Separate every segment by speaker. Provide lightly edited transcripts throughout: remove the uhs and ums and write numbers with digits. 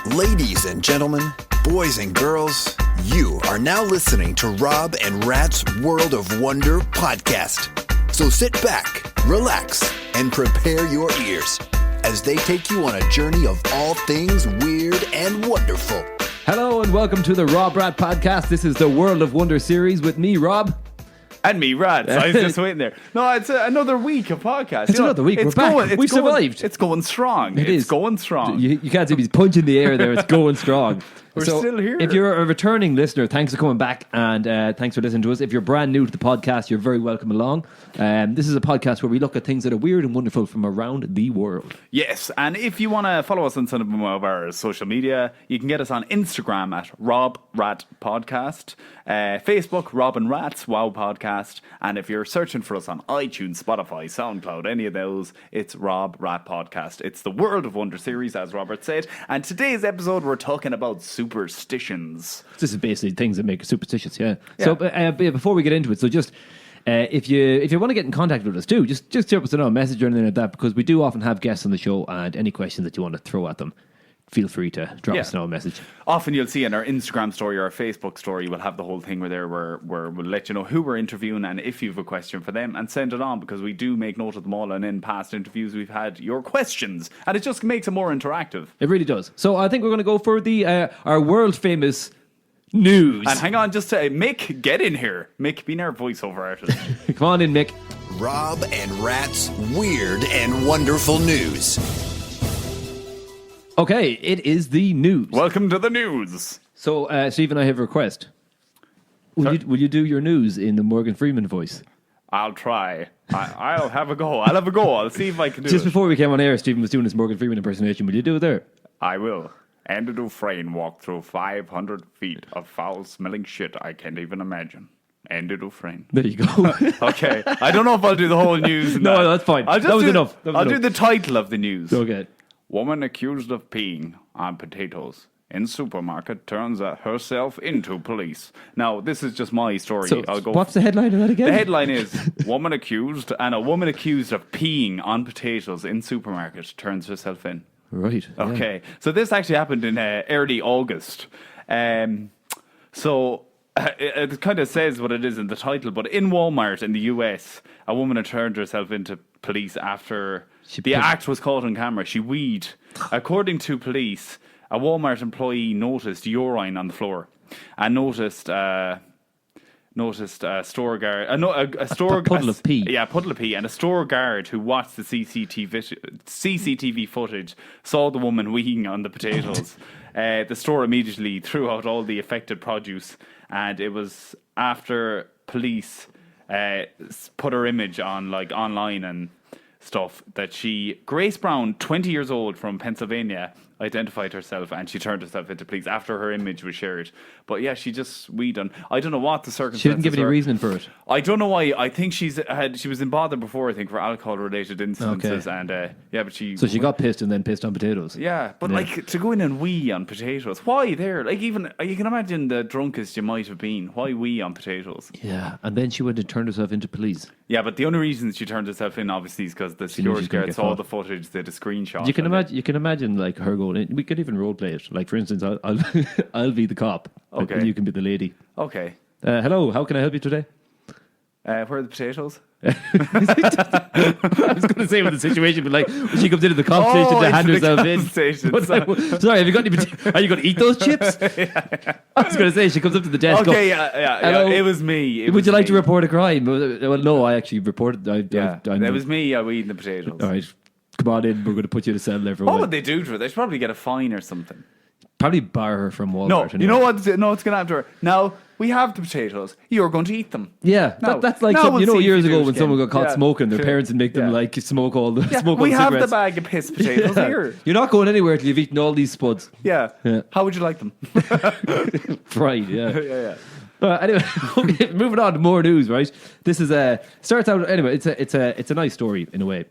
Speaker 1: Ladies and gentlemen, boys and girls, you are now listening to Rob and Rat's World of Wonder podcast. So sit back, relax, and prepare your ears as they take you on a journey of all things weird and wonderful.
Speaker 2: Hello and welcome to the Rob Rat podcast. This is the World of Wonder series with me, Rob.
Speaker 3: And me, Rad. So I was just waiting there. No, it's another week of podcast.
Speaker 2: It's another week. We're back. We survived.
Speaker 3: It's going strong.
Speaker 2: It's
Speaker 3: going strong.
Speaker 2: You can't see me. He's punching the air there. It's going strong.
Speaker 3: We're still here.
Speaker 2: If you're a returning listener, thanks for coming back and thanks for listening to us. If you're brand new to the podcast, you're very welcome along. This is a podcast where we look at things that are weird and wonderful from around the world.
Speaker 3: Yes, and if you want to follow us on some of our social media, you can get us on Instagram at Rob Rat Podcast, Facebook Rob and Rats Wow Podcast, and if you're searching for us on iTunes, Spotify, SoundCloud, any of those, it's Rob Rat Podcast. It's the World of Wonder series, as Robert said, and today's episode we're talking about superstitions.
Speaker 2: This is basically things that make us superstitious, yeah. So before we get into it, so just if you want to get in contact with us too, just drop us a message or anything like that, because we do often have guests on the show, and any questions that you want to throw at them, feel free to drop us a message.
Speaker 3: Often you'll see in our Instagram story or our Facebook story, we'll have the whole thing where we'll let you know who we're interviewing and if you have a question for them, and send it on, because we do make note of them all, and in past interviews we've had your questions, and it just makes it more interactive.
Speaker 2: It really does. So I think we're going to go for the our world famous news.
Speaker 3: And hang on, just to Mick, get in here. Mick, be our voiceover artist.
Speaker 2: Come on in, Mick.
Speaker 1: Rob and Rat's Weird and Wonderful News.
Speaker 2: Okay, it is the news.
Speaker 3: Welcome to the news.
Speaker 2: So, Stephen, I have a request. Will you do your news in the Morgan Freeman voice?
Speaker 3: I'll try. I'll have a go. I'll see if I can do it.
Speaker 2: Just before we came on air, Stephen was doing his Morgan Freeman impersonation. Will you do it there?
Speaker 3: I will. Andy Dufresne walked through 500 feet of foul-smelling shit I can't even imagine. Andy Dufresne.
Speaker 2: There you go.
Speaker 3: Okay. I don't know if I'll do the whole news.
Speaker 2: No, that's fine. That was enough.
Speaker 3: I'll do the title of the news.
Speaker 2: Okay.
Speaker 3: Woman accused of peeing on potatoes in supermarket turns herself into police. Now, this is just my story.
Speaker 2: So, what's the headline of that again?
Speaker 3: The headline is, a woman accused of peeing on potatoes in supermarket turns herself in.
Speaker 2: Right.
Speaker 3: Okay. Yeah. So this actually happened in early August. So it kind of says what it is in the title, but in Walmart in the US, a woman had turned herself into police after the act was caught on camera. She weed. According to police, a Walmart employee noticed urine on the floor and noticed a store guard, a puddle of pee. Yeah, puddle of pee, and a store guard who watched the CCTV footage saw the woman weeing on the potatoes. The store immediately threw out all the affected produce, and it was after police put her image on online and stuff that Grace Brown, 20 years old from Pennsylvania, identified herself, and she turned herself into police after her image was shared. But yeah, she just weed on. I don't know what the circumstances.
Speaker 2: She didn't give any reasoning for it.
Speaker 3: I don't know why. I think she was in bother before, I think, for alcohol related incidences. Okay. And but she
Speaker 2: got pissed and then pissed on potatoes.
Speaker 3: Yeah, but to go in and wee on potatoes, why there? Even you can imagine the drunkest you might have been. Why wee on potatoes?
Speaker 2: Yeah, and then she went and turned herself into police.
Speaker 3: Yeah, but the only reason she turned herself in, obviously, is because the security guard saw the footage, they had a screenshot.
Speaker 2: You can imagine like her going in. We could even role play it. Like, for instance, I'll be the cop.
Speaker 3: Okay.
Speaker 2: And you can be the lady.
Speaker 3: Okay.
Speaker 2: Hello, how can I help you today?
Speaker 3: Where are the potatoes?
Speaker 2: I was going to say with the situation, but when she comes into the cop station to hand herself in. Sorry, have you got any? Are you going to eat those chips? Yeah. I was going to say, she comes up to the desk.
Speaker 3: Okay, yeah. It was me.
Speaker 2: Would you like to report a crime? Well, no, I actually reported.
Speaker 3: It was me. I was eating the potatoes.
Speaker 2: All right, come on in. We're going to put you in a cell there for a while.
Speaker 3: What would they do to her? They should probably get a fine or something.
Speaker 2: Probably bar her from Walmart.
Speaker 3: No, you know what? No, what's going to happen to her? Now, we have the potatoes. You're going to eat them.
Speaker 2: Yeah, that's like years ago when someone got caught smoking, their parents would make them smoke all the smoke all the cigarettes.
Speaker 3: We have the bag of piss potatoes here.
Speaker 2: You're not going anywhere till you've eaten all these spuds.
Speaker 3: Yeah. How would you like them?
Speaker 2: Fried, yeah.
Speaker 3: Yeah.
Speaker 2: Anyway, moving on to more news, right? This is starts out anyway. It's a nice story in a way.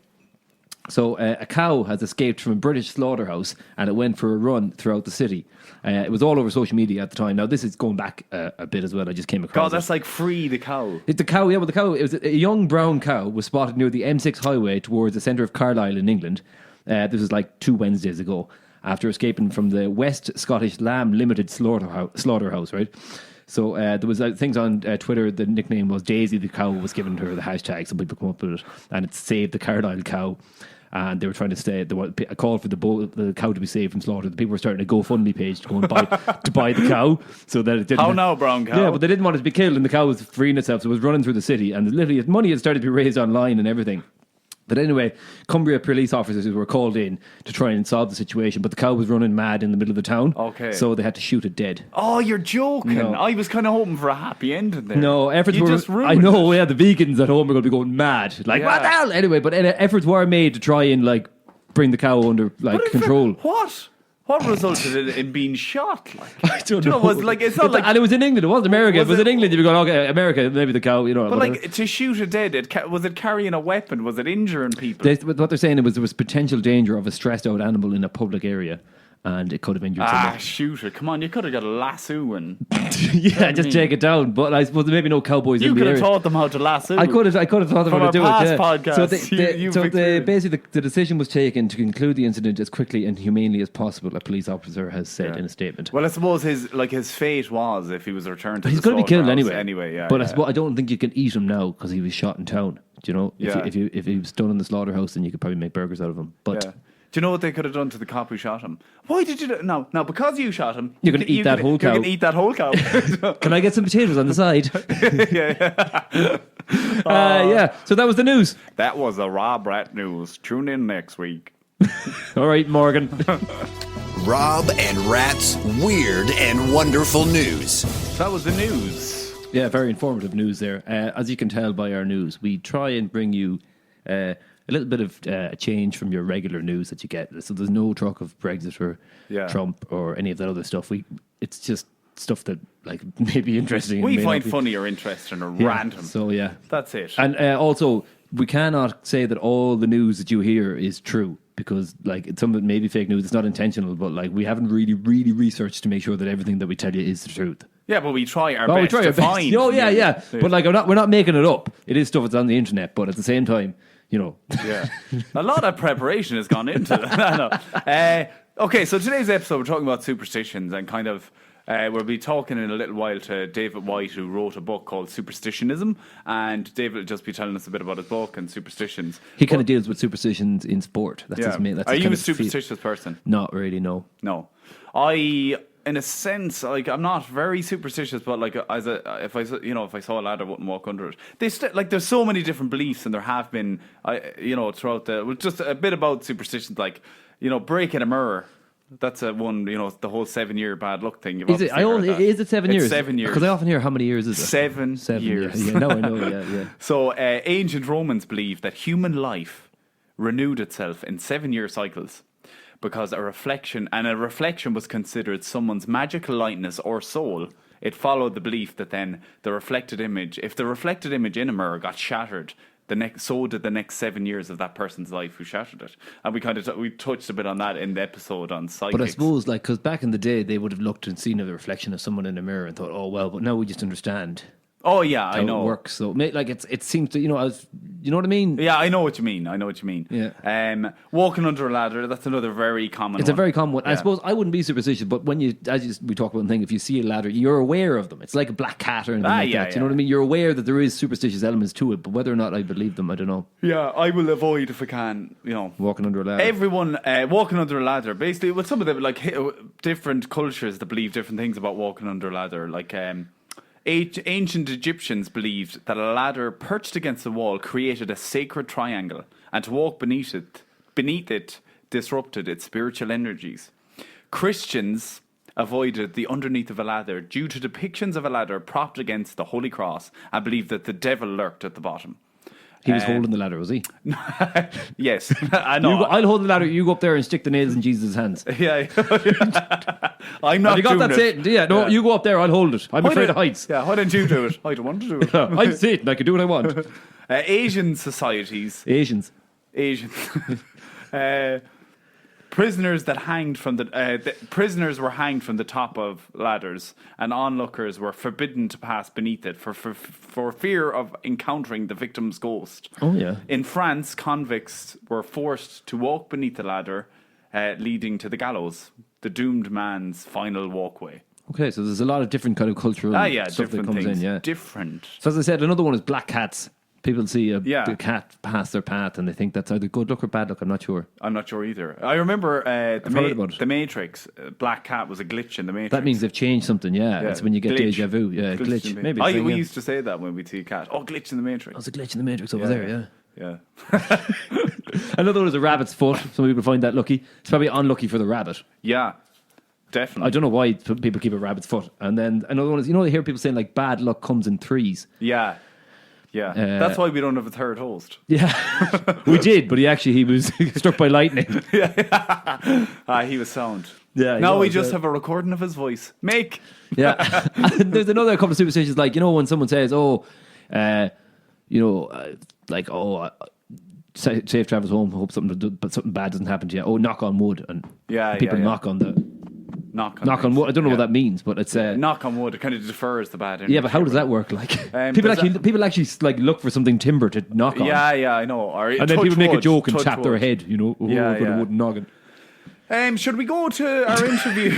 Speaker 2: So a cow has escaped from a British slaughterhouse and it went for a run throughout the city. It was all over social media at the time. Now, this is going back a bit as well. I just came across
Speaker 3: God, that's like free the cow.
Speaker 2: The cow, yeah, well, the cow, it was a young brown cow was spotted near the M6 highway towards the centre of Carlisle in England. This was like 2 Wednesdays ago. after escaping from the West Scottish Lamb Limited slaughterhouse, right? So there was things on Twitter. The nickname was Daisy the cow was given her the hashtag. Some people come up with it, and it saved the Carlisle cow. And they were trying to say there was a call for the cow to be saved from slaughter. The people were starting a GoFundMe page to go and buy the cow, so that it didn't.
Speaker 3: How now, brown cow?
Speaker 2: Yeah, but they didn't want it to be killed, and the cow was freeing itself, so it was running through the city, and literally money had started to be raised online and everything. But anyway, Cumbria police officers were called in to try and solve the situation, but the cow was running mad in the middle of the town.
Speaker 3: Okay.
Speaker 2: So they had to shoot it dead.
Speaker 3: Oh, you're joking.
Speaker 2: No.
Speaker 3: I was kind of hoping for a happy ending there.
Speaker 2: No, efforts
Speaker 3: you
Speaker 2: were...
Speaker 3: just ruined
Speaker 2: I know,
Speaker 3: it.
Speaker 2: yeah, the vegans at home are going to be going mad. Like, what the hell? Anyway, but efforts were made to try and, like, bring the cow under, like, control.
Speaker 3: What resulted in being shot? Like,
Speaker 2: I don't know.
Speaker 3: It's not like...
Speaker 2: And it was in England. It wasn't America. If it was in England, you'd be going, okay, America, maybe the cow, you know.
Speaker 3: But
Speaker 2: whatever.
Speaker 3: like, to shoot it dead, was it carrying a weapon? Was it injuring people?
Speaker 2: What they're saying was there was potential danger of a stressed out animal in a public area, and it could have injured someone.
Speaker 3: Shoot it. Come on, you could have got a lasso and...
Speaker 2: Yeah, just take it down. But I suppose there maybe no cowboys in the area.
Speaker 3: You could have taught them how to lasso.
Speaker 2: I could have taught them how to do it. Yeah.
Speaker 3: Podcast,
Speaker 2: So basically the decision was taken to conclude the incident as quickly and humanely as possible, a police officer has said in a statement.
Speaker 3: Well, I suppose his fate was if he was returned to
Speaker 2: he's
Speaker 3: the
Speaker 2: going to be killed
Speaker 3: slaughterhouse
Speaker 2: anyway.
Speaker 3: Yeah,
Speaker 2: but
Speaker 3: yeah.
Speaker 2: I don't think you can eat him now because he was shot in town. Do you know? If he was done in the slaughterhouse, then you could probably make burgers out of him. But.
Speaker 3: Yeah. Do you know what they could have done to the cop who shot him? Why did you do No, because you shot him.
Speaker 2: You're going to eat that whole cow.
Speaker 3: You're going to eat that whole cow.
Speaker 2: Can I get some potatoes on the side? Yeah. So that was the news.
Speaker 3: That was the Rob Rat News. Tune in next week.
Speaker 2: All right, Morgan.
Speaker 1: Rob and Rat's weird and wonderful news.
Speaker 3: That was the news.
Speaker 2: Yeah, very informative news there. As you can tell by our news, we try and bring you a little bit of a change from your regular news that you get. So there's no talk of Brexit or Trump or any of that other stuff. It's just stuff that like may be interesting.
Speaker 3: We find funny or interesting or random.
Speaker 2: So yeah,
Speaker 3: that's it.
Speaker 2: And also, we cannot say that all the news that you hear is true because like some of it may be fake news. It's not intentional, but like we haven't really researched to make sure that everything that we tell you is the truth.
Speaker 3: Yeah, but we try our best to find.
Speaker 2: Oh yeah. But like we're not making it up. It is stuff that's on the internet, but at the same time, you know.
Speaker 3: Yeah. A lot of preparation has gone into it. Okay, so today's episode we're talking about superstitions and kind of we'll be talking in a little while to David White, who wrote a book called Superstitionism, and David will just be telling us a bit about his book and superstitions.
Speaker 2: He kind of deals with superstitions in sport. That's his main. That's
Speaker 3: Are you a superstitious person?
Speaker 2: Not really, no.
Speaker 3: No. In a sense, like I'm not very superstitious, but like if I saw a ladder, I wouldn't walk under it. There's so many different beliefs, and there have been, throughout just a bit about superstitions, like breaking a mirror. That's one, the whole 7-year bad luck thing.
Speaker 2: Is it? Is it 7 years?
Speaker 3: It's 7 years.
Speaker 2: Because I often hear how many years is it?
Speaker 3: 7 years.
Speaker 2: Yeah, no, I know. Yeah.
Speaker 3: So ancient Romans believed that human life renewed itself in 7-year cycles. Because a reflection was considered someone's magical lightness or soul. It followed the belief that then if the reflected image in a mirror got shattered, so did the next 7 years of that person's life who shattered it. And we touched a bit on that in the episode on psychics.
Speaker 2: But I suppose, because back in the day, they would have looked and seen the reflection of someone in a mirror and thought, oh, well, but now we just understand.
Speaker 3: Oh yeah, I know.
Speaker 2: It works. So like it seems to, you know what I mean?
Speaker 3: Yeah, I know what you mean.
Speaker 2: Yeah.
Speaker 3: Walking under a ladder, that's another very common one.
Speaker 2: It's a very common one.
Speaker 3: Yeah.
Speaker 2: I suppose I wouldn't be superstitious, but when we talk about the thing, if you see a ladder, you're aware of them. It's like a black cat or anything like that. You know what I mean? You're aware that there is superstitious elements to it, but whether or not I believe them, I don't know.
Speaker 3: Yeah, I will avoid if I can,
Speaker 2: walking under a ladder.
Speaker 3: Everyone walking under a ladder, basically, with some of them, like different cultures that believe different things about walking under a ladder, like ancient Egyptians believed that a ladder perched against the wall created a sacred triangle, and to walk beneath it disrupted its spiritual energies. Christians avoided the underneath of a ladder due to depictions of a ladder propped against the Holy Cross and believed that the devil lurked at the bottom.
Speaker 2: He was holding the ladder, was he?
Speaker 3: Yes, I know.
Speaker 2: I'll hold the ladder. You go up there and stick the nails in Jesus' hands.
Speaker 3: Yeah. I'm not.
Speaker 2: Have you got that, Satan? Yeah. No, you go up there. I'll hold it. I'm afraid of heights.
Speaker 3: Yeah. Why don't you do it? I don't want to do it.
Speaker 2: I'm Satan. I can do what I want.
Speaker 3: Asian societies.
Speaker 2: Asians.
Speaker 3: Prisoners that hanged from prisoners were hanged from the top of ladders, and onlookers were forbidden to pass beneath it for fear of encountering the victim's ghost.
Speaker 2: Oh yeah.
Speaker 3: In France, convicts were forced to walk beneath the ladder leading to the gallows, the doomed man's final walkway.
Speaker 2: Okay, so there's a lot of different kind of cultural stuff that comes
Speaker 3: things.
Speaker 2: in. Yeah,
Speaker 3: Different.
Speaker 2: So as I said, another one is black cats. People see a
Speaker 3: Yeah.
Speaker 2: cat pass their path and they think that's either good luck or bad luck. I'm not sure.
Speaker 3: I'm not sure either. I remember
Speaker 2: heard about it.
Speaker 3: the Matrix. Black cat was a glitch in the Matrix.
Speaker 2: That means they've changed something. Yeah, it's when you get
Speaker 3: Glitch.
Speaker 2: deja vu. Yeah, glitch.
Speaker 3: in the
Speaker 2: Maybe
Speaker 3: Matrix.
Speaker 2: it's
Speaker 3: We used to say that when we'd see a cat. Oh, glitch in the Matrix.
Speaker 2: There's a glitch in the Matrix over there. Yeah.
Speaker 3: Yeah.
Speaker 2: Another one is a rabbit's foot. Some people find that lucky. It's probably unlucky for the rabbit.
Speaker 3: Yeah. Definitely.
Speaker 2: I don't know why people keep a rabbit's foot. And then another one is, you hear people saying like bad luck comes in threes.
Speaker 3: Yeah. Yeah. That's why we don't have a third host.
Speaker 2: Yeah, we did, but he was struck by lightning.
Speaker 3: He was sound.
Speaker 2: Yeah.
Speaker 3: Now we just have a recording of his voice.
Speaker 2: Yeah. And there's another couple of superstitions, like, when someone says, safe travels home, hope something bad doesn't happen to you. Oh, knock on wood. And people knock on the... Knock on wood. I don't know what that means, but it's
Speaker 3: knock on wood. It kind of defers the bad energy.
Speaker 2: Yeah, but how does that work? Like people actually like look for something timber to knock on.
Speaker 3: Yeah, I know.
Speaker 2: And then people make a joke and tap their head. A wooden noggin.
Speaker 3: Should we go to our interview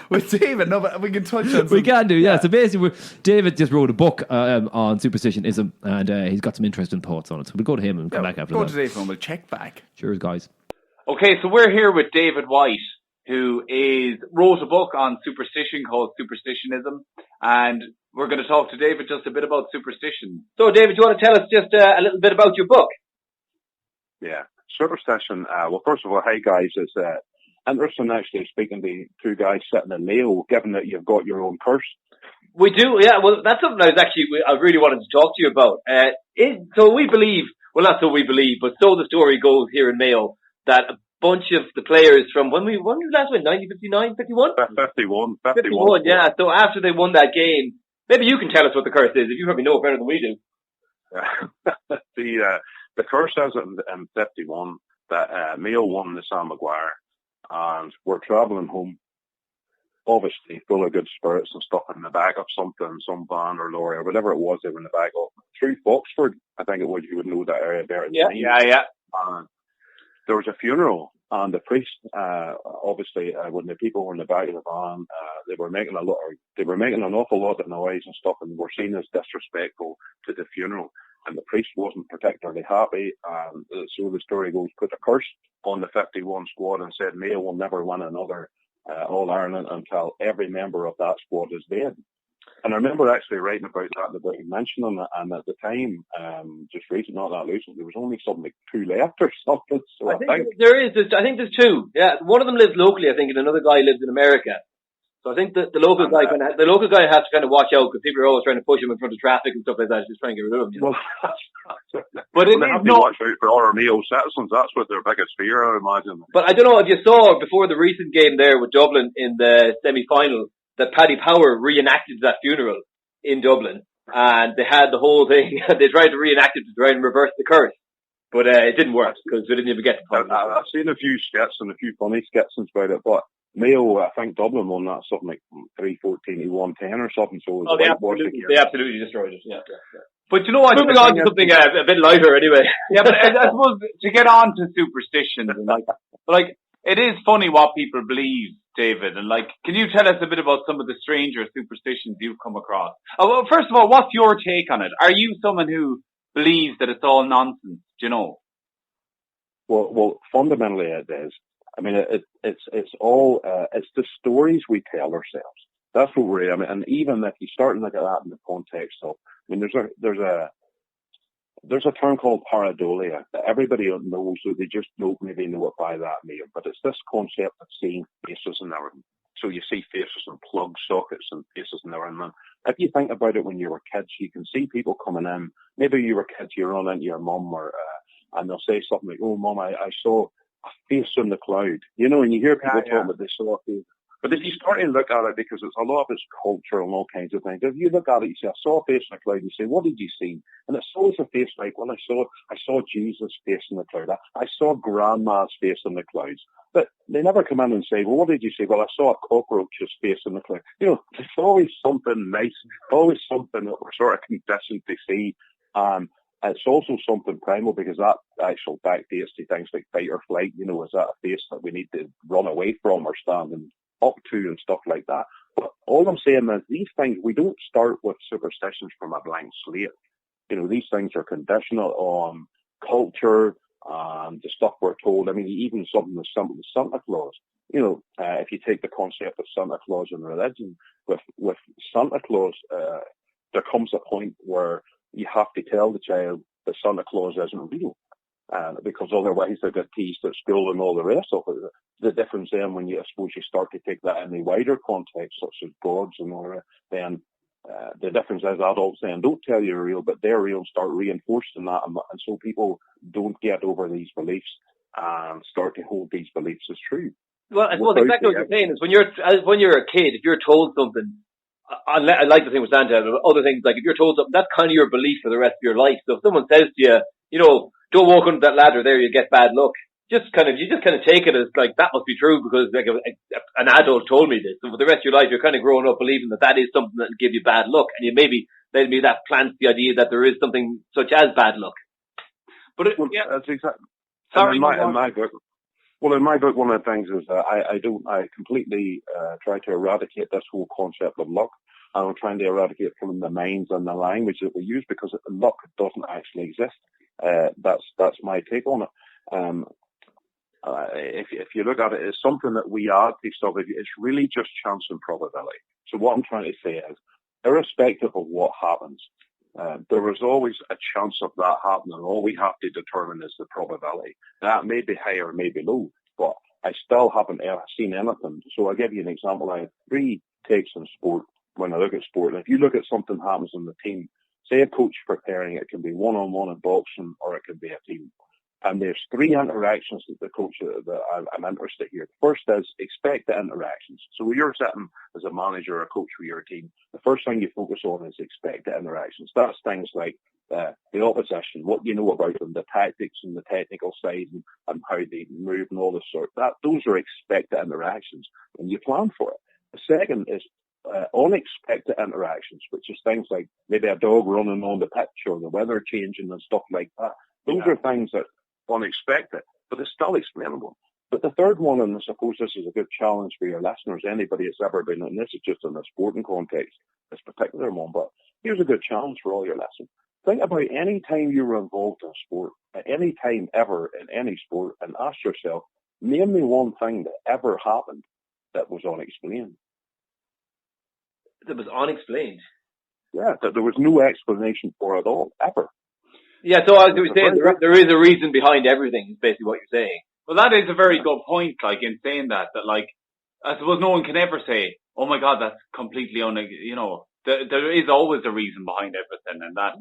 Speaker 3: with David? No, but we can touch on.
Speaker 2: We can do, yeah. So basically, David just wrote a book on superstitionism, and he's got some interesting thoughts on it. So we'll go to him and come back after that.
Speaker 3: Go to David and we'll check back.
Speaker 2: Cheers, guys.
Speaker 4: Okay, so we're here with David White, who wrote a book on superstition called Superstitionism, and we're going to talk to David just a bit about superstition. So, David, do you want to tell us just a little bit about your book?
Speaker 5: Yeah, superstition. Well, first of all, hey guys, it's interesting actually speaking to two guys sitting in Mayo, given that you've got your own curse.
Speaker 4: We do, yeah. Well, that's something I really wanted to talk to you about. So we believe, well, not so we believe, but so the story goes here in Mayo, that a bunch of the players from when we last went, 1959, 51?
Speaker 5: 51,
Speaker 4: yeah. So after they won that game, maybe you can tell us what the curse is, if you probably know it better than we do.
Speaker 5: The curse says in 51 that Mayo won the Sam Maguire, and we're travelling home, obviously full of good spirits and stuff in the back of something, some van or lorry or whatever it was they were in the back of. Through Foxford, I think it was, you would know that area better than me.
Speaker 4: Yeah.
Speaker 5: And there was a funeral, and the priest, obviously, when the people were in the back of the van, they were making an awful lot of noise and stuff, and were seen as disrespectful to the funeral. And the priest wasn't particularly happy, and so the story goes, put a curse on the 51 squad and said Mayo will never win another All-Ireland until every member of that squad is dead. And I remember actually writing about that in the book, mentioning it, and at the time, just recently, not that recently, there was only something like 2 left or something. So I think
Speaker 4: there's 2. Yeah, one of them lives locally, I think, and another guy lives in America. So I think the local guy has to kind of watch out, because people are always trying to push him in front of traffic and stuff like that, just trying to get rid of him.
Speaker 5: Well,
Speaker 4: but
Speaker 5: they have to watch out for all our Mayo citizens. That's what their biggest fear, I imagine.
Speaker 4: But I don't know if you saw before the recent game there with Dublin in the semi-final that Paddy Power reenacted that funeral in Dublin, and they had the whole thing. They tried to reenact it to try and reverse the curse, but it didn't work because we didn't even get the point.
Speaker 5: I've seen a few skits and a few funny skits about it, but Mayo, I think Dublin won that something like 3-14 to 1-10 or something. So
Speaker 4: they absolutely destroyed it. Yeah. But you know what? Moving on to something a bit lighter, anyway.
Speaker 3: Yeah, but I suppose to get on to superstitions, and like it is funny what people believe, David. And can you tell us a bit about some of the stranger superstitions you've come across? Well, first of all, what's your take on it? Are you someone who believes that it's all nonsense? Do you know?
Speaker 5: Well, fundamentally it is. I mean, it's all it's the stories we tell ourselves. That's what we're. I mean, and even if you start to look at that in the context of, I mean, there's a term called pareidolia that everybody knows, so they just don't maybe know it by that name. But it's this concept of seeing faces and everything. So you see faces and plug sockets and faces and everything. If you think about it, when you were kids, you can see people coming in. Maybe you were kids, you run into your mum, and they'll say something like, "Oh, Mum, I saw a face in the cloud," and you hear people talking about they saw a face. But if you start to look at it, because it's a lot of it's culture and all kinds of things, if you look at it, you say, "I saw a face in the cloud," you say, "What did you see?" And it's always a face like, "Well, I saw Jesus' face in the cloud. I saw Grandma's face in the clouds." But they never come in and say, "Well, what did you see?" "Well, I saw a cockroach's face in the cloud." There's always something nice, always something that we're sort of conditioned to see. it's also something primal, because that actual backdates to things like fight or flight. You know, is that a face that we need to run away from or standing up to and stuff like that? But all I'm saying is these things, we don't start with superstitions from a blank slate. You know, these things are conditional on culture and the stuff we're told. I mean, even something as simple as Santa Claus. You know, if you take the concept of Santa Claus and religion, with Santa Claus, there comes a point where you have to tell the child that Santa Claus isn't real. Because otherwise they get teased at school and all the rest of it. The difference then, when I suppose you start to take that in the wider context, such as gods and all that, then the difference is adults then don't tell you you're real, but they're real, and start reinforcing that, and so people don't get over these beliefs and start to hold these beliefs as true.
Speaker 4: Well, I suppose exactly what you're saying is when you're a kid, if you're told something, I like the thing with Santa, but other things, like if you're told something, that's kind of your belief for the rest of your life. So if someone says to you, you know, don't walk under that ladder there, you get bad luck. You just kind of take it as like, that must be true because like an adult told me this. So for the rest of your life, you're kind of growing up believing that is something that will give you bad luck. And you maybe that plants the idea that there is something such as bad luck. But yeah.
Speaker 5: That's exactly.
Speaker 4: Sorry,
Speaker 5: in my book, one of the things is that I completely try to eradicate this whole concept of luck. I'm trying to eradicate it from the minds and the language that we use, because luck doesn't actually exist. That's my take on it. If you look at it, it's something that we add to stuff. It's really just chance and probability. So what I'm trying to say is, irrespective of what happens, there is always a chance of that happening. All we have to determine is the probability. That may be high or may be low, but I still haven't seen anything. So I'll give you an example. I have 3 takes on sport when I look at sport. And if you look at something happens in the team, say a coach preparing, it can be one-on-one in boxing, or it can be a team. And there's 3 interactions that the coach that I'm interested here. The first is expected interactions. So when you're sitting as a manager or a coach for your team, the first thing you focus on is expected interactions. That's things like the opposition, what you know about them, the tactics and the technical side, and how they move and all this sort. Those are expected interactions, and you plan for it. The second is unexpected interactions, which is things like maybe a dog running on the pitch or the weather changing and stuff like that. Those are things that are unexpected, but it's still explainable. But the third one, and I suppose this is a good challenge for your listeners, anybody that's ever been in this, is just in a sporting context, this particular one, but here's a good challenge for all your listeners. Think about any time you were involved in sport, at any time ever in any sport, and ask yourself, name me one thing that ever happened that was unexplained.
Speaker 4: That was unexplained?
Speaker 5: Yeah, that there was no explanation for it all, ever.
Speaker 4: Yeah, so I was saying there is a reason behind everything, is basically what you're saying.
Speaker 3: Well, that is a very good point, like, in saying that, like, I suppose no one can ever say, oh my God, that's completely there is always a reason behind everything, and that,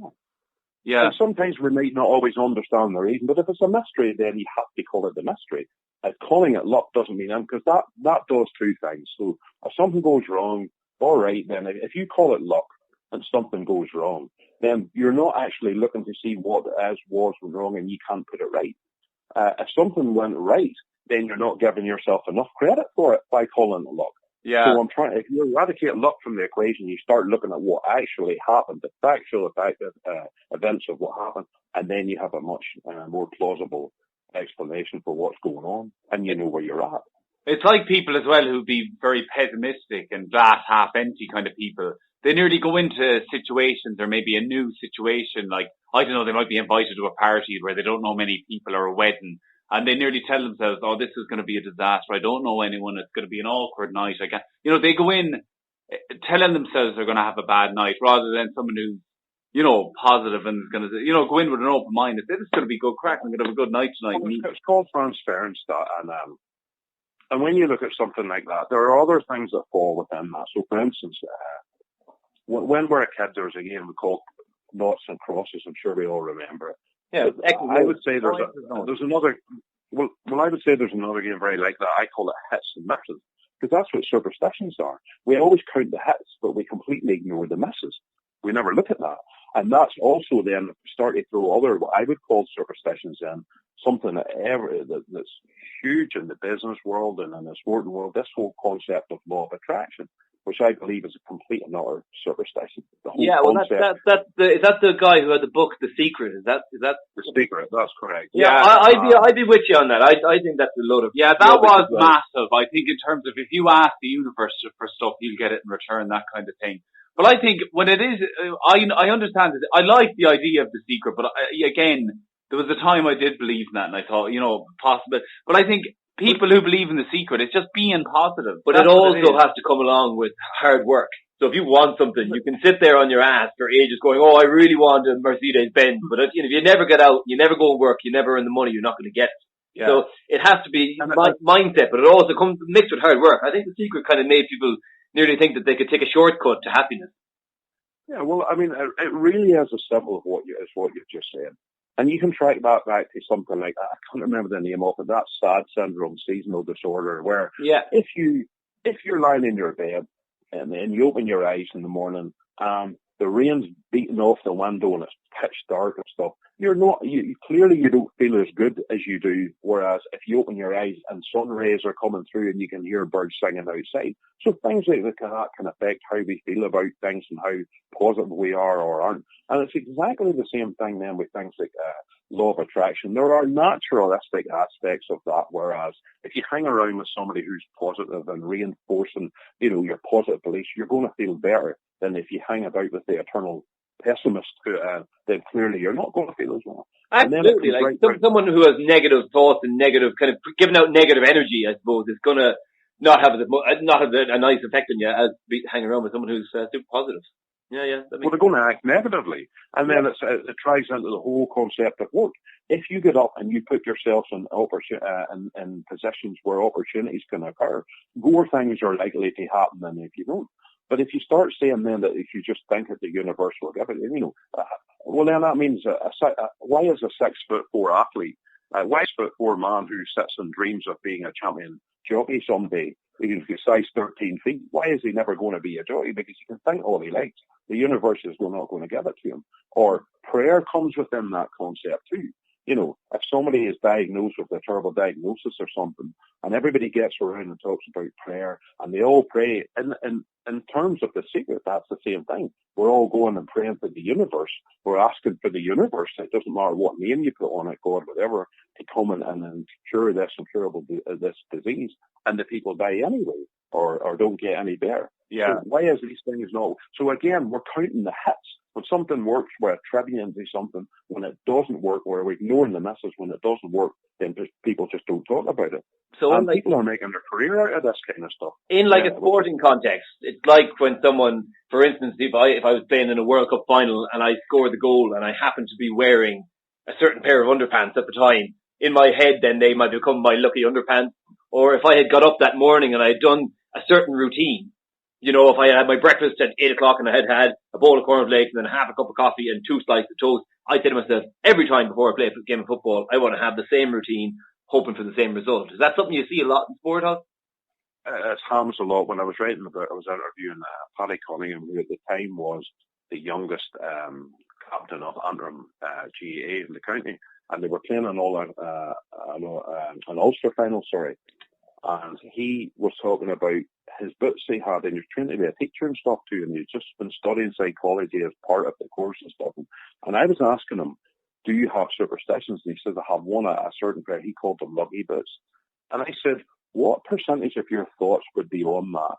Speaker 3: yeah.
Speaker 5: And sometimes we might not always understand the reason, but if it's a mystery, then you have to call it the mystery. Calling it luck doesn't mean anything, because that does 2 things. So if something goes wrong, all right, then if you call it luck and something goes wrong, then you're not actually looking to see what was wrong, and you can't put it right. If something went right, then you're not giving yourself enough credit for it by calling it luck.
Speaker 3: Yeah.
Speaker 5: So if you eradicate luck from the equation, you start looking at what actually happened, the factual events of what happened, and then you have a much more plausible explanation for what's going on, and you know where you're at.
Speaker 3: It's like people as well who be very pessimistic and glass half empty kind of people. They nearly go into situations, or maybe a new situation, like, I don't know, they might be invited to a party where they don't know many people, or a wedding, and they nearly tell themselves, oh, this is going to be a disaster, I don't know anyone, it's going to be an awkward night, they go in telling themselves they're going to have a bad night, rather than someone who's, positive and is going to, go in with an open mind and say, this is going to be good crack, I'm going to have a good night tonight.
Speaker 5: Well, it's called transference, and when you look at something like that, there are other things that fall within that. So, for instance, when we're a kid, there was a game we called Noughts and Crosses. I'm sure we all remember it.
Speaker 4: Yeah,
Speaker 5: I would say there's another. Well, I would say there's another game very like that. I call it hits and misses, because that's what superstitions are. We always count the hits, but we completely ignore the misses. We never look at that, and that's also then start to throw other what I would call superstitions in, something that's huge in the business world and in the sporting world. This whole concept of law of attraction. which I believe is a complete and utter superstition. The whole
Speaker 4: Yeah, well,
Speaker 5: concept,
Speaker 4: is that the guy who had the book, The Secret? Is that?
Speaker 5: the secret, that's correct.
Speaker 4: Yeah, I'd be with you on that. I think that's a load of.
Speaker 3: Yeah, that was massive. I think in terms of if you ask the universe for stuff, you'll get it in return, that kind of thing. But I think when it is, I understand it. I like the idea of The Secret, but again, there was a time I did believe in that, and I thought, possible. But I think people who believe in The Secret, it's just being positive.
Speaker 4: But it also has to come along with hard work. So if you want something, you can sit there on your ass for ages going, oh, I really want a Mercedes-Benz. But if you never get out, you never go and work, you never earn the money, you're not going to get it. Yeah. So it has to be mindset, but it also comes mixed with hard work. I think The Secret kind of made people nearly think that they could take a shortcut to happiness.
Speaker 5: Yeah, well, I mean, it really is as simple as what you've just said. And you can track that back to something like, I can't remember the name of it, that SAD syndrome, seasonal disorder, where if you're lying in your bed and then you open your eyes in the morning, the rain's beating off the window and it's pitch dark and stuff, clearly you don't feel as good as you do, whereas if you open your eyes and sun rays are coming through and you can hear birds singing outside. So things like that can affect how we feel about things and how positive we are or aren't. And it's exactly the same thing then with things like law of attraction. There are naturalistic aspects of that, whereas if you hang around with somebody who's positive and reinforcing, your positive beliefs, you're going to feel better than if you hang about with the eternal pessimist, then clearly you're not going to feel as well.
Speaker 4: Absolutely, someone who has negative thoughts and negative kind of giving out negative energy, I suppose, is going to not have a nice effect on you as hanging around with someone who's super positive. Yeah.
Speaker 5: Well, they're going to act negatively, and then it ties into the whole concept of work. If you get up and you put yourself in positions where opportunities can occur, more things are likely to happen than if you don't. But if you start saying then that if you just think that the universe will give it, well then that means why is a 6'4" athlete, why is a 6'4" man who sits and dreams of being a champion jockey someday, even if he's size 13 feet, why is he never going to be a jockey? Because he can think all he likes. The universe is not going to give it to him. Or prayer comes within that concept too. If somebody is diagnosed with a terrible diagnosis or something, and everybody gets around and talks about prayer, and they all pray, in terms of The Secret, that's the same thing. We're all going and praying to the universe. We're asking for the universe. It doesn't matter what name you put on it, God, whatever, to come and cure this incurable this disease, and the people die anyway, or don't get any better. Yeah. So why is these things not? So again, we're counting the hits. When something works, we're attributing to something. When it doesn't work, we're ignoring the misses. When it doesn't work, then people just don't talk about it. So people are making their career out of this kind of stuff.
Speaker 4: In a sporting context, it's like when someone, for instance, if I was playing in a World Cup final and I scored the goal and I happened to be wearing a certain pair of underpants at the time, in my head then they might become my lucky underpants. Or if I had got up that morning and I had done a certain routine, if I had my breakfast at 8 o'clock and I had a bowl of cornflakes and then half a cup of coffee and 2 slices of toast, I say to myself, every time before I play a game of football, I want to have the same routine, hoping for the same result. Is that something you see a lot in sport, Huss?
Speaker 5: It happens a lot. When I was writing about it, I was interviewing Paddy Cunningham, who at the time was the youngest captain of Antrim GAA in the county, and they were playing an Ulster final, and he was talking about his boots he had, and he was trained to be a teacher and stuff too, and he'd just been studying psychology as part of the course and stuff. And I was asking him, do you have superstitions? And he said, I have one at a certain pair. He called them lucky boots. And I said, what percentage of your thoughts would be on that,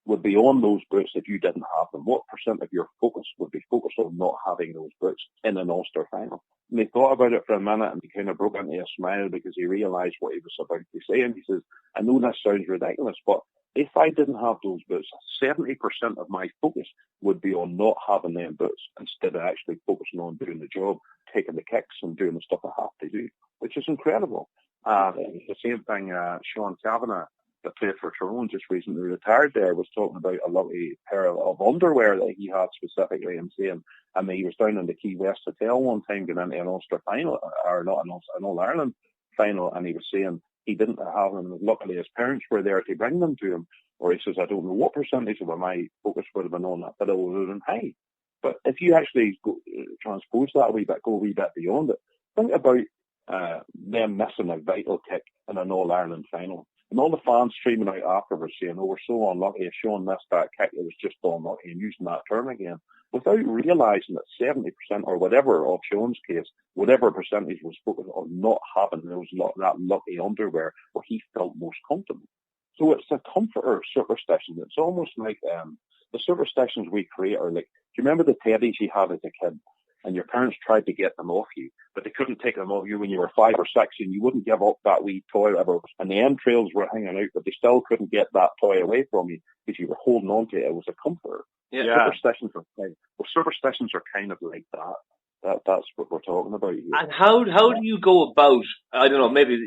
Speaker 5: would be on those boots if you didn't have them? What percent of your focus would be focused on not having those boots in an Ulster final? And he thought about it for a minute and he kind of broke into a smile because he realised what he was about to say. And he says, I know this sounds ridiculous, but if I didn't have those boots, 70% of my focus would be on not having them boots instead of actually focusing on doing the job, taking the kicks and doing the stuff I have to do, which is incredible. The same thing, Sean Kavanagh, that played for Tyrone, just recently retired there, was talking about a lucky pair of underwear that he had specifically, and saying, I mean, he was down in the Key West Hotel one time getting into an Ulster final, or not an All-Ireland final, and he was saying he didn't have them. Luckily, his parents were there to bring them to him. Or he says, I don't know what percentage of my focus would have been on that, but it would have been high. But if you actually transpose that a wee bit, go a wee bit beyond it, think about them missing a vital kick in an All-Ireland final. And all the fans streaming out afterwards saying, "Oh, we're so unlucky. If Sean missed that kick, it was just unlucky," and using that term again, without realising that 70% or whatever of Sean's case, whatever percentage was spoken of not having that lucky underwear where he felt most comfortable. So it's a comforter superstition. It's almost like the superstitions we create are like, do you remember the teddies you had as a kid? And your parents tried to get them off you, but they couldn't take them off you when you were 5 or 6, and you wouldn't give up that wee toy ever. And the entrails were hanging out, but they still couldn't get that toy away from you because you were holding on to it. It was a comforter.
Speaker 3: Yeah.
Speaker 5: Superstitions are kind of like that. That's what we're talking about here.
Speaker 4: And how do you go about, I don't know, maybe,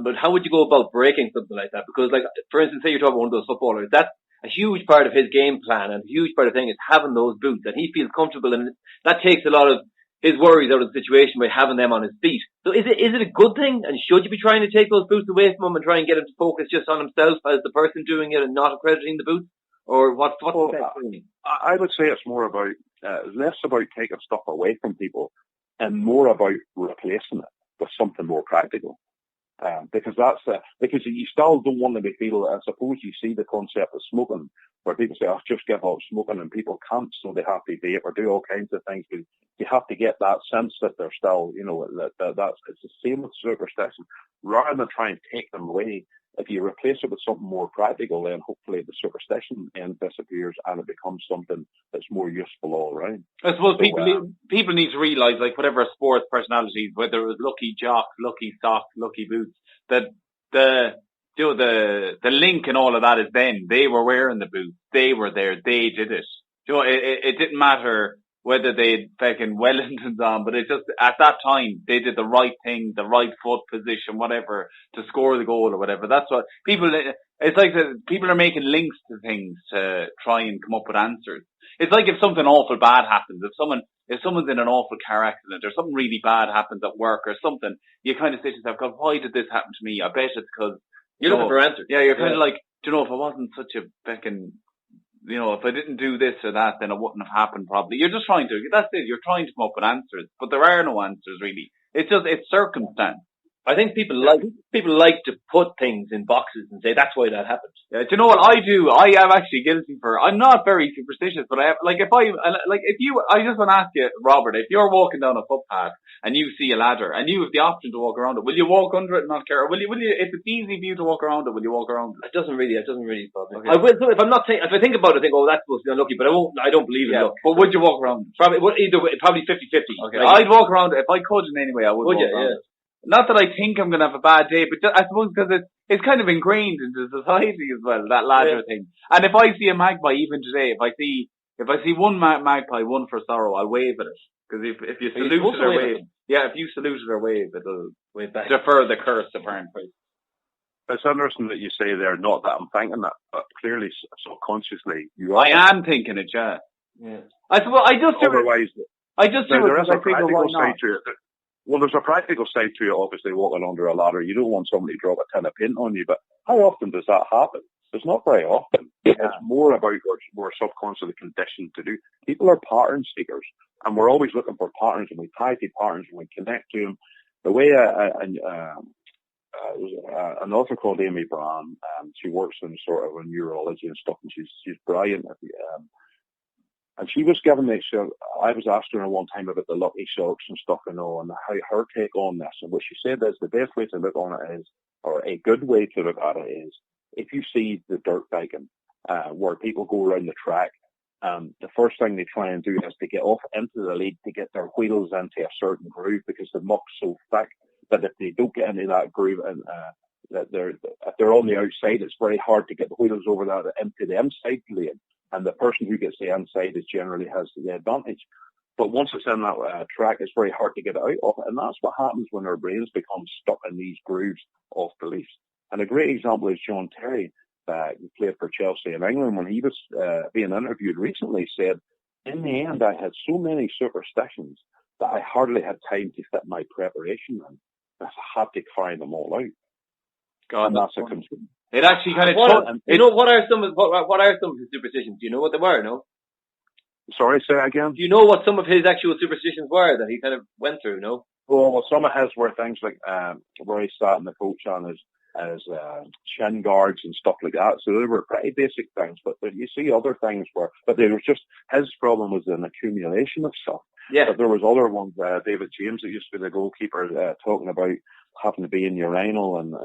Speaker 4: but how would you go about breaking something like that? Because, like, for instance, say you're talking about one of those footballers, that's a huge part of his game plan, and a huge part of the thing is having those boots, and he feels comfortable, and that takes a lot of his worries out of the situation by having them on his feet. So is it a good thing, and should you be trying to take those boots away from him and try and get him to focus just on himself as the person doing it and not accrediting the boots? Or what's the best thing?
Speaker 5: I would say it's more about, less about taking stuff away from people and more about replacing it with something more practical. Because because you still don't want to be feel. I suppose you see the concept of smoking, where people say, "Oh, just give up smoking," and people can't, so they have to vape or do all kinds of things. But you have to get that sense that they're still, that's it's the same with superstition. Rather than try and take them away, if you replace it with something more practical, then hopefully the superstition end disappears and it becomes something that's more useful all around.
Speaker 3: I suppose people need to realise, like, whatever sports personalities, whether it was lucky jocks, lucky socks, lucky boots, that the link and all of that is then they were wearing the boots, they were there, they did it. It didn't matter whether they had fucking Wellingtons on, but it just, at that time, they did the right thing, the right foot position, whatever, to score the goal or whatever. That's what it's like people are making links to things to try and come up with answers. It's like if something awful bad happens, if someone's in an awful car accident or something really bad happens at work or something, you kind of say to yourself, God, why did this happen to me? I bet it's because
Speaker 4: you're looking for answers.
Speaker 3: Yeah, you're kind of like, if I wasn't such a fucking, if I didn't do this or that, then it wouldn't have happened probably. You're just trying to, that's it, you're trying to come up with answers, but there are no answers really. It's circumstance.
Speaker 4: I think people like to put things in boxes and say that's why that happened.
Speaker 3: Yeah, do you know what I do? I am actually guilty I'm not very superstitious, but I just want to ask you, Robert, if you're walking down a footpath and you see a ladder and you have the option to walk around it, will you walk under it and not care? Or will you, if it's easy for you to walk around it, will you walk around it?
Speaker 4: It doesn't really bother me.
Speaker 3: Okay.
Speaker 4: I will, so if I think about it, I think, oh, that's supposed to be unlucky, but I don't believe in luck.
Speaker 3: But would you walk around it?
Speaker 4: Probably 50-50.
Speaker 3: Okay. I'd walk around it. If I could in any way, I would walk around it. Not that I think I'm going to have a bad day, but I suppose because it's kind of ingrained into society as well, that ladder thing. And if I see a magpie, even today, if I see one magpie, one for sorrow, I'll wave at it. Because if you salute it or wave, if you salute it or wave, it'll defer the curse, apparently.
Speaker 5: It's interesting that you say there, not that I'm thinking that, but clearly subconsciously you are.
Speaker 3: I am thinking it, yeah. I suppose I just do
Speaker 5: Otherwise,
Speaker 3: it. I just do it because I think, why not?
Speaker 5: Well, there's a practical side to it, obviously, walking under a ladder. You don't want somebody to drop a tin of paint on you, but how often does that happen? It's not very often. Yeah. It's more about what we're subconsciously conditioned to do. People are pattern seekers, and we're always looking for patterns, and we tie to patterns, and we connect to them. The way an author called Amy Brand, she works in sort of neurology and stuff, and she's brilliant. And she was giving me, I was asking her one time about the lucky socks and stuff and all, and how her take on this. And what she said is the best way to look on it is, or a good way to look at it is, if you see the dirt biking, where people go around the track, the first thing they try and do is to get off into the lead to get their wheels into a certain groove, because the muck's so thick that if they don't get into that groove and if they're on the outside, it's very hard to get the wheels over that into the inside lane. And the person who gets the inside generally has the advantage. But once it's in that track, it's very hard to get it out of it. And that's what happens when our brains become stuck in these grooves of beliefs. And a great example is John Terry, who played for Chelsea in England. When he was being interviewed recently, said, in the end, I had so many superstitions that I hardly had time to fit my preparation in. I had to carry them all out.
Speaker 3: God,
Speaker 5: and that's a concern.
Speaker 3: It actually kind of
Speaker 4: what are some of his superstitions? Do you know what they were? No.
Speaker 5: Sorry, say again.
Speaker 4: Do you know what some of his actual superstitions were that he kind of went through? No.
Speaker 5: Well, some of his were things like where he sat in the coach on shin guards and stuff like that. So they were pretty basic things. But you see other things but there was just, his problem was an accumulation of stuff.
Speaker 4: Yeah.
Speaker 5: But there was other ones, David James, that used to be the goalkeeper, talking about having to be in urinal and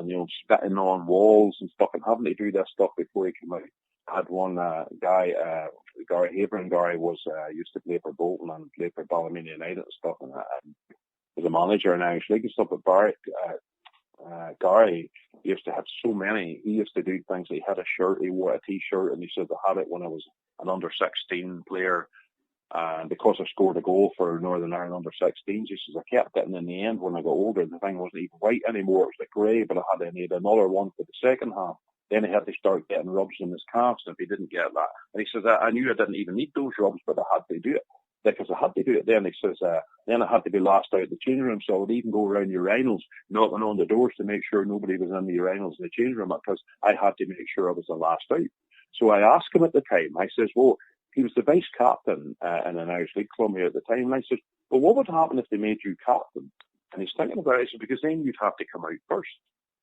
Speaker 5: spitting on walls and stuff and having to do this stuff before he came out. I had one guy, Gary Haber, Gary used to play for Bolton and play for Ballymena United and stuff, and was a manager in Irish League and stuff. But Gary used to have so many. He used to do things. He had a shirt. He wore a T-shirt, and he said, "I had it when I was an under-16 player, and because I scored a goal for Northern Ireland under-16s, he says I kept it, and in the end, when I got older, the thing wasn't even white anymore. It was like grey, but I need another one for the second half." Then he had to start getting rubs in his calves, and if he didn't get that, and he says, I knew I didn't even need those rubs, but I had to do it. Because I had to do it then. He says, then I had to be last out of the change room, so I would even go around urinals, knocking on the doors to make sure nobody was in the urinals in the change room, because I had to make sure I was the last out. So I asked him at the time, I says, well, he was the vice captain in an Irish League club here at the time, and I said, well, what would happen if they made you captain? And he's thinking about it, because then you'd have to come out first.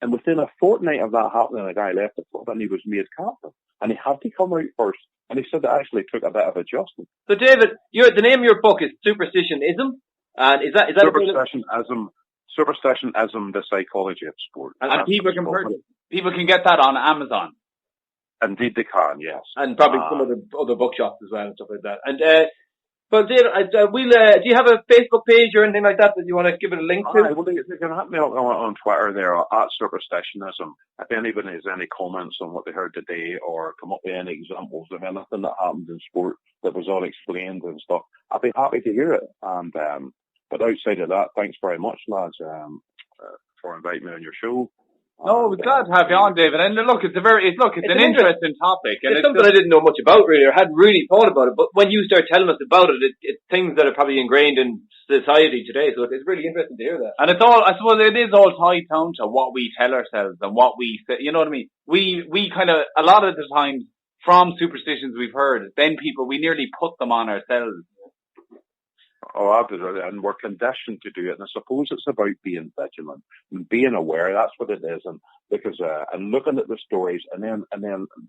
Speaker 5: And within a fortnight of that happening, a guy left the club and he was made captain. And he had to come out first. And he said it actually took a bit of adjustment.
Speaker 4: So, David, the name of your book is Superstitionism. And is that
Speaker 5: Superstitionism, the Psychology of Sport.
Speaker 3: And people can get that on Amazon.
Speaker 5: Indeed they can, yes.
Speaker 4: And probably some of the other bookshops as well and stuff like that. And well, David, do you have a Facebook page or anything like that you want to give it a link to?
Speaker 5: Well, they can hit me on Twitter there at Superstitionism. If anybody has any comments on what they heard today or come up with any examples of anything that happened in sport that was unexplained and stuff, I'd be happy to hear it. And but outside of that, thanks very much, lads, for inviting me on your show.
Speaker 3: No, we're glad to have you on, David. And look, it's an interesting topic. And
Speaker 4: it's something I didn't know much about, really, or hadn't really thought about it. But when you start telling us about it, it's things that are probably ingrained in society today. So it's really interesting to hear that.
Speaker 3: And I suppose it is all tied down to what we tell ourselves and what we say. You know what I mean? We kind of, a lot of the times, from superstitions we've heard, then we nearly put them on ourselves.
Speaker 5: Oh, absolutely, and we're conditioned to do it. And I suppose it's about being vigilant and being aware. That's what it is. And because and looking at the stories, and then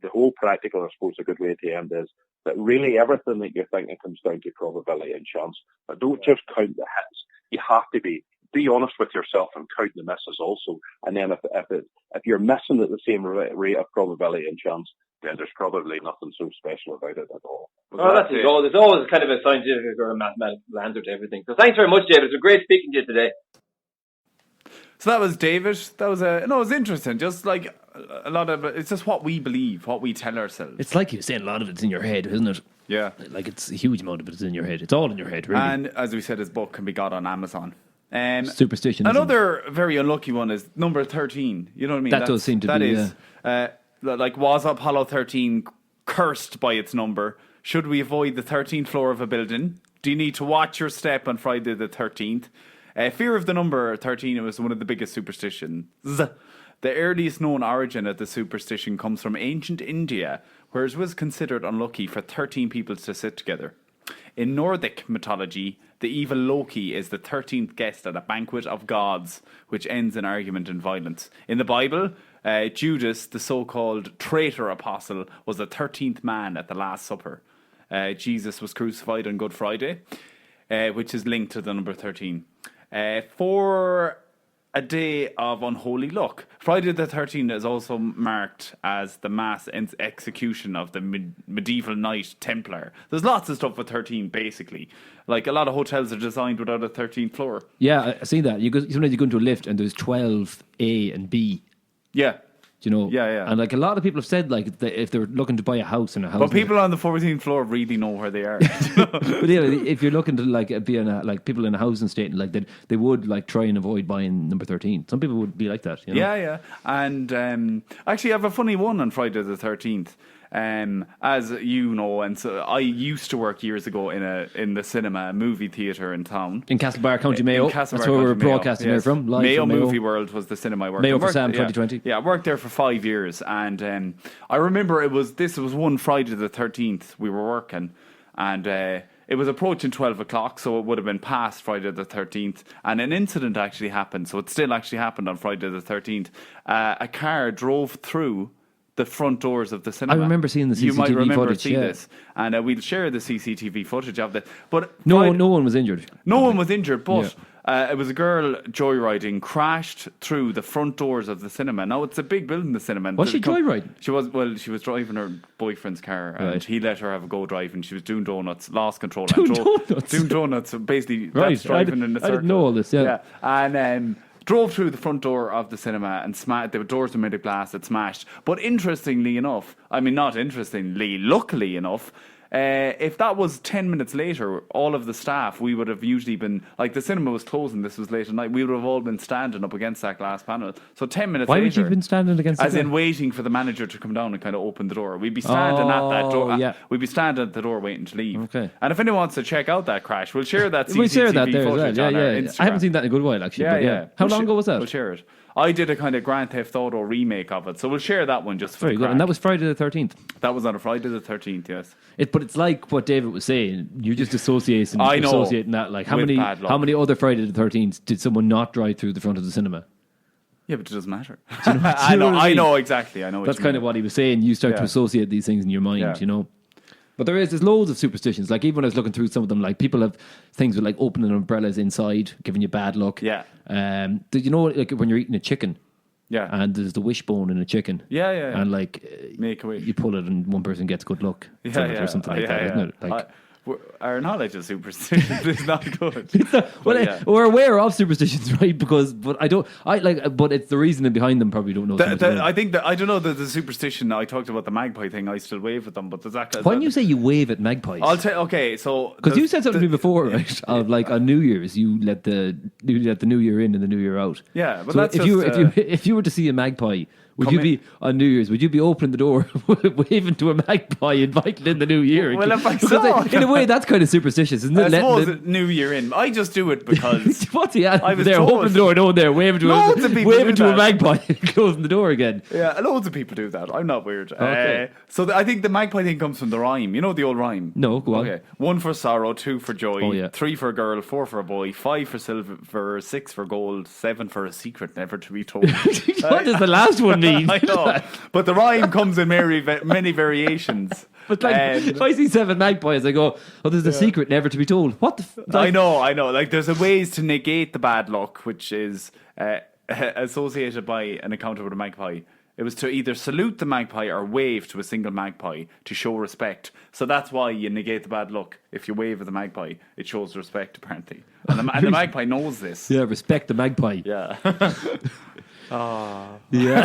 Speaker 5: the whole practical, I suppose, a good way to end is that really everything that you're thinking comes down to probability and chance. But don't just count the hits. You have to be honest with yourself and count the misses also. And then if you're missing at the same rate of probability and chance, then there's probably nothing so special about it at all.
Speaker 4: Oh, that's it. There's always kind of a scientific or a mathematical answer to everything. So thanks very much, David. It's been great speaking to you today.
Speaker 3: So that was David. That was it was interesting. Just like a lot of it's just what we believe, what we tell ourselves.
Speaker 2: It's like you were saying, a lot of it's in your head, isn't it?
Speaker 3: Yeah.
Speaker 2: Like it's a huge amount of it is in your head. It's all in your head, really.
Speaker 3: And as we said, his book can be got on Amazon.
Speaker 2: Superstition.
Speaker 3: Another very unlucky one is number 13. You know what I mean?
Speaker 2: That does seem to be.
Speaker 3: Like, was Apollo 13 cursed by its number? Should we avoid the 13th floor of a building? Do you need to watch your step on Friday the 13th? Fear of the number 13 was one of the biggest superstitions. The earliest known origin of the superstition comes from ancient India, where it was considered unlucky for 13 people to sit together. In Nordic mythology, the evil Loki is the 13th guest at a banquet of gods, which ends in argument and violence. In the Bible, Judas, the so-called traitor apostle, was the 13th man at the Last Supper. Jesus was crucified on Good Friday, which is linked to the number 13. For a day of unholy luck, Friday the 13th is also marked as the mass execution of the medieval Knight Templar. There's lots of stuff with 13, basically. Like, a lot of hotels are designed without a 13th floor.
Speaker 2: Yeah, I see that. Sometimes you go into a lift and there's 12A and B.
Speaker 3: Yeah.
Speaker 2: You know,
Speaker 3: yeah.
Speaker 2: And like a lot of people have said, like if they're looking to buy a house and a house,
Speaker 3: but people on the 14th floor really know where they are.
Speaker 2: But yeah, if you're looking to like be in people in a housing state, like they would like try and avoid buying number 13. Some people would be like that. You know?
Speaker 3: Yeah. And actually, I have a funny one on Friday the 13th. As you know, and so I used to work years ago in the cinema movie theatre in town.
Speaker 2: In Castlebar, County Mayo. That's where we're broadcasting there from.
Speaker 3: Mayo Movie World was the cinema I worked
Speaker 2: Mayo for Sam 2020.
Speaker 3: Yeah, I worked there for 5 years. And I remember this was one Friday the 13th we were working. And it was approaching 12 o'clock, so it would have been past Friday the 13th. And an incident actually happened. So it still actually happened on Friday the 13th. A car drove through the front doors of the cinema.
Speaker 2: I remember seeing the CCTV
Speaker 3: You might remember
Speaker 2: footage,
Speaker 3: seeing
Speaker 2: yeah.
Speaker 3: this. And we'll share the CCTV footage of it. But
Speaker 2: No one was injured.
Speaker 3: no one was injured, but it was a girl joyriding, crashed through the front doors of the cinema. Now, it's a big building, the cinema.
Speaker 2: Was she joyriding?
Speaker 3: She was driving her boyfriend's car, and he let her have a go driving. She was doing donuts, lost control. Doing donuts, basically, that's driving in a circle.
Speaker 2: I didn't know all this, yeah.
Speaker 3: And drove through the front door of the cinema and the doors were made of glass, it smashed. But interestingly enough, I mean, not interestingly, luckily enough, if that was 10 minutes later, all of the staff, we would have usually been, like the cinema was closing, this was late at night, we would have all been standing up against that glass panel. So 10 minutes later.
Speaker 2: Why would you have been standing against
Speaker 3: As in waiting for the manager to come down and kind of open the door. We'd be standing at that door.
Speaker 2: Yeah.
Speaker 3: We'd be standing at the door waiting to leave.
Speaker 2: Okay.
Speaker 3: And if anyone wants to check out that crash, we'll share that CCTV
Speaker 2: We'll share that there as
Speaker 3: footage
Speaker 2: well.
Speaker 3: on our
Speaker 2: Yeah.
Speaker 3: Instagram.
Speaker 2: I haven't seen that in a good while, actually.
Speaker 3: Yeah.
Speaker 2: How long ago was that?
Speaker 3: We'll share it. I did a kind of Grand Theft Auto remake of it, so we'll share that one just for
Speaker 2: Very
Speaker 3: the
Speaker 2: good.
Speaker 3: crack.
Speaker 2: And that was Friday the 13th.
Speaker 3: That was on a Friday the 13th, yes.
Speaker 2: But it's like what David was saying. You're just associating that. Like how
Speaker 3: With
Speaker 2: many
Speaker 3: bad luck.
Speaker 2: how many other Friday the 13th did someone not drive through the front of the cinema?
Speaker 3: Yeah, but it doesn't matter.
Speaker 2: I
Speaker 3: know exactly. I know.
Speaker 2: That's kind of what he was saying. You start to
Speaker 3: Yeah.
Speaker 2: associate these things in your mind,
Speaker 3: Yeah.
Speaker 2: you know. But there's loads of superstitions. Like even when I was looking through some of them, like people have things with like opening umbrellas inside, giving you bad luck.
Speaker 3: Yeah.
Speaker 2: Did you know like when you're eating a chicken?
Speaker 3: Yeah.
Speaker 2: And there's the wishbone in a chicken.
Speaker 3: Yeah.
Speaker 2: And like
Speaker 3: Make a wish.
Speaker 2: you pull it and one person gets good luck. Or something like that, isn't it? Like,
Speaker 3: our knowledge of superstition is not good.
Speaker 2: We're aware of superstitions, right? But it's the reasoning behind them probably don't know. so much about.
Speaker 3: I think that I don't know the superstition. I talked about the magpie thing. I still wave at them, but there's that.
Speaker 2: Why do you say you wave at magpies?
Speaker 3: I'll tell. Okay, so
Speaker 2: Because you said something to me before, right? Of like on New Year's, you let the New Year in and the New Year out.
Speaker 3: Yeah, but
Speaker 2: so
Speaker 3: that's
Speaker 2: if you were to see a magpie, would you be on New Year's? Would you be opening the door, waving to a magpie, inviting in the New Year?
Speaker 3: Well, if I saw,
Speaker 2: in a way, that's kind of superstitious, isn't it?
Speaker 3: I suppose New Year in. I just do it because
Speaker 2: what's he at?
Speaker 3: I was
Speaker 2: there,
Speaker 3: told.
Speaker 2: opening the door, no one there, waving to a magpie, closing the door again.
Speaker 3: Yeah, loads of people do that. I'm not weird.
Speaker 2: Okay.
Speaker 3: I think the magpie thing comes from the rhyme. You know the old rhyme?
Speaker 2: No, go on.
Speaker 3: Okay. 1 for sorrow, 2 for joy,
Speaker 2: Oh, yeah.
Speaker 3: 3 for a girl, 4 for a boy, 5 for silver, 6 for gold, 7 for a secret never to be told.
Speaker 2: What does the last one mean?
Speaker 3: I know. But the rhyme comes in many variations.
Speaker 2: But like, if I see 7 magpies, I go, "Oh, there's a secret never to be told." What the?
Speaker 3: I know. Like, there's a ways to negate the bad luck, which is associated by an encounter with a magpie. It was to either salute the magpie or wave to a single magpie to show respect. So that's why you negate the bad luck. If you wave at the magpie, it shows respect, apparently. And the magpie knows this.
Speaker 2: Yeah, respect the magpie.
Speaker 3: Yeah.
Speaker 2: Yeah.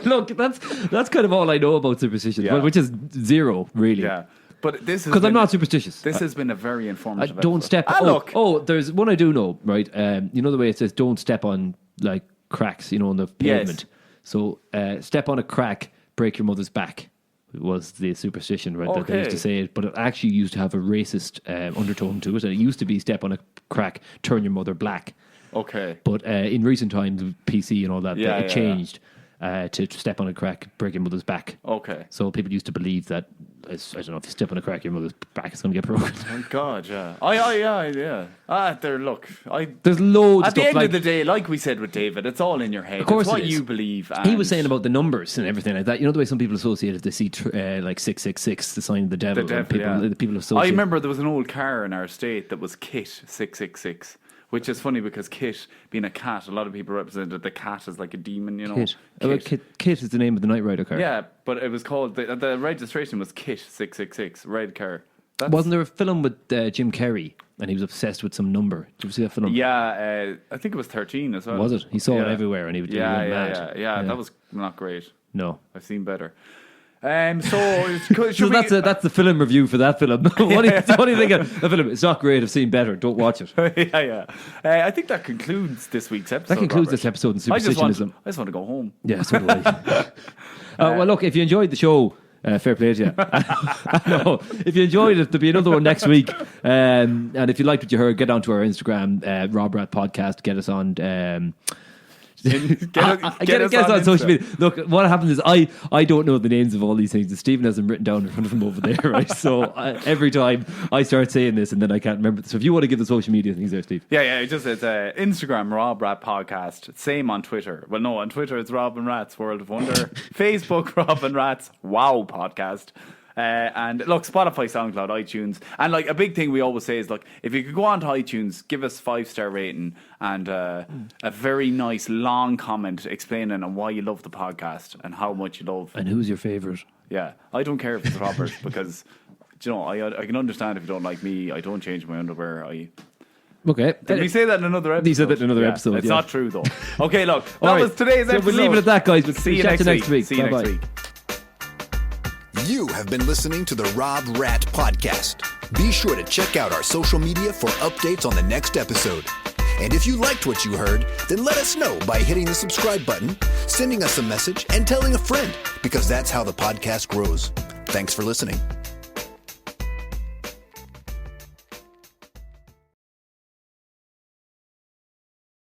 Speaker 2: Look, that's kind of all I know about superstitions,
Speaker 3: Yeah.
Speaker 2: which is zero, really.
Speaker 3: Yeah. But this is
Speaker 2: Because I'm not superstitious.
Speaker 3: This has been a very informative
Speaker 2: don't
Speaker 3: episode.
Speaker 2: step.
Speaker 3: Look.
Speaker 2: There's one I do know, right? You know the way it says don't step on like cracks, on the pavement. So step on a crack, break your mother's back. Was the superstition, right? That they used to say it, but it actually used to have a racist undertone to it. And it used to be step on a crack, turn your mother black.
Speaker 3: Okay.
Speaker 2: But in recent times, with PC and all that,
Speaker 3: Yeah,
Speaker 2: it changed to step on a crack, break your mother's back.
Speaker 3: Okay.
Speaker 2: So people used to believe that, I don't know, if you step on a crack, your mother's back is going to get broken.
Speaker 3: Oh God, yeah. Yeah.
Speaker 2: There's loads of
Speaker 3: at the
Speaker 2: stuff.
Speaker 3: end
Speaker 2: Like,
Speaker 3: of the day, like we said with David, it's all in your head.
Speaker 2: Of course
Speaker 3: it's what
Speaker 2: it is.
Speaker 3: you believe.
Speaker 2: he was
Speaker 3: and
Speaker 2: saying about the numbers and everything like that. You know the way some people associate it, they see like 666, the sign of the devil.
Speaker 3: the
Speaker 2: and
Speaker 3: devil.
Speaker 2: the people associate.
Speaker 3: I remember there was an old car in our state that was Kit 666. Which is funny because Kit, being a cat, a lot of people represented the cat as like a demon,
Speaker 2: Kit is the name of the Knight Rider car.
Speaker 3: Yeah, but it was called, the registration was Kit 666, red car.
Speaker 2: Wasn't there a film with Jim Carrey and he was obsessed with some number? Did you see that film?
Speaker 3: Yeah, I think it was 13 as well.
Speaker 2: Was it? He saw it everywhere and he went mad.
Speaker 3: Yeah, that was not great.
Speaker 2: No.
Speaker 3: I've seen better. So
Speaker 2: that's the film review for that film. what do you think of the film? It's not great. I've seen better. Don't watch it.
Speaker 3: yeah. I think that concludes this week's episode.
Speaker 2: That concludes
Speaker 3: Robert.
Speaker 2: this episode in superstitionism.
Speaker 3: I just want to go home.
Speaker 2: Yeah, so do I. Well, look, if you enjoyed the show, fair play to you. No, if you enjoyed it, there'll be another one next week. And if you liked what you heard, get onto our Instagram, Rob Rat Podcast. Get us on.
Speaker 3: Get us
Speaker 2: on social
Speaker 3: Insta.
Speaker 2: media. Look, what happens is I don't know the names of all these things. Stephen has them written down in front of him over there, right? So every time I start saying this and then I can't remember. So if you want to give the social media things there, Steve.
Speaker 3: Yeah, it's Instagram, Rob Rat Podcast. Same on Twitter. Well, no, on Twitter it's Rob and Rats World of Wonder. Facebook, Rob and Rats Wow Podcast. And look, Spotify, SoundCloud, iTunes, and like a big thing we always say is, look, if you could go on to iTunes, give us 5-star rating and a very nice long comment explaining on why you love the podcast and how much you love.
Speaker 2: And who's your favourite?
Speaker 3: Yeah, I don't care if it's Robert because you know I can understand if you don't like me. I don't change my underwear.
Speaker 2: Okay.
Speaker 3: Did we say that in another episode?
Speaker 2: You said that in another episode.
Speaker 3: It's
Speaker 2: yeah.
Speaker 3: not true though. Okay, look, that was today's
Speaker 2: so
Speaker 3: episode.
Speaker 2: We'll leave it at that, guys. We'll
Speaker 3: see you
Speaker 2: next week.
Speaker 3: See you
Speaker 2: Bye-bye.
Speaker 3: next week.
Speaker 1: You have been listening to the Rob Rat Podcast. Be sure to check out our social media for updates on the next episode. And if you liked what you heard, then let us know by hitting the subscribe button, sending us a message, and telling a friend, because that's how the podcast grows. Thanks for listening.